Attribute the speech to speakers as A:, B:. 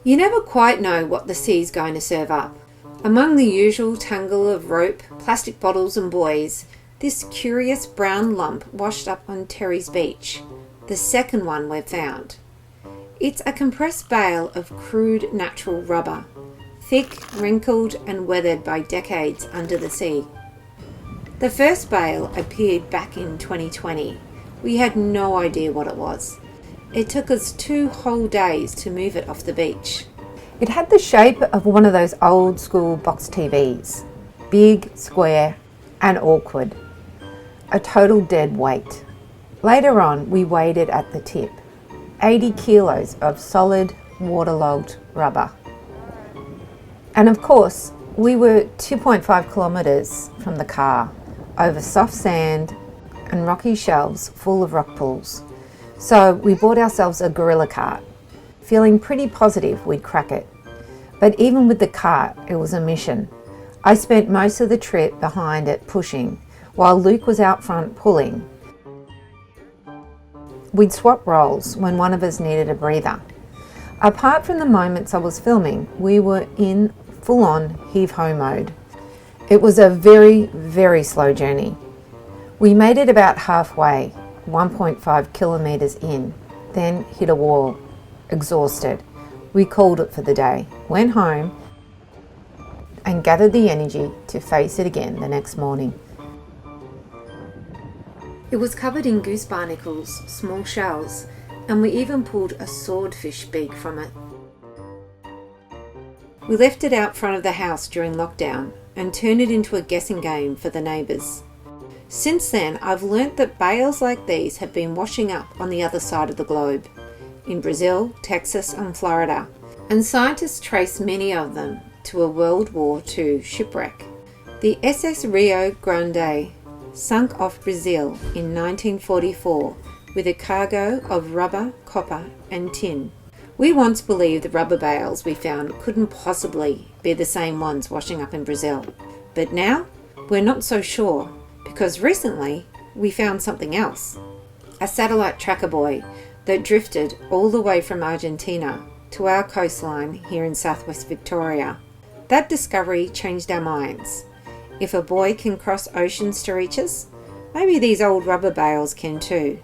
A: You never quite know what the sea's going to serve up. Among the usual tangle of rope, plastic bottles and buoys, this curious brown lump washed up on Terry's beach, the second one we've found. It's a compressed bale of crude natural rubber, thick, wrinkled and weathered by decades under the sea. The first bale appeared back in 2020. We had no idea what it was. It took us 2 whole days to move it off the beach. It had the shape of one of those old school box TVs. Big, square and awkward. A total dead weight. Later on, we weighed it at the tip. 80 kilos of solid, waterlogged rubber. And of course, we were 2.5 kilometres from the car, over soft sand and rocky shelves full of rock pools. So we bought ourselves a gorilla cart, feeling pretty positive we'd crack it. But even with the cart, it was a mission. I spent most of the trip behind it pushing, while Luke was out front pulling. We'd swap roles when one of us needed a breather. Apart from the moments I was filming, we were in full-on heave-ho mode. It was a very, very slow journey. We made it about halfway, 1.5 kilometres in, then hit a wall, exhausted. We called it for the day, went home and gathered the energy to face it again the next morning. It was covered in goose barnacles, small shells, and we even pulled a swordfish beak from it. We left it out front of the house during lockdown and turned it into a guessing game for the neighbours. Since then, I've learnt that bales like these have been washing up on the other side of the globe, in Brazil, Texas and Florida, and scientists trace many of them to a World War II shipwreck. The SS Rio Grande sunk off Brazil in 1944 with a cargo of rubber, copper and tin. We once believed the rubber bales we found couldn't possibly be the same ones washing up in Brazil, but now we're not so sure, because recently we found something else. A satellite tracker buoy that drifted all the way from Argentina to our coastline here in southwest Victoria. That discovery changed our minds. If a buoy can cross oceans to reach us, maybe these old rubber bales can too.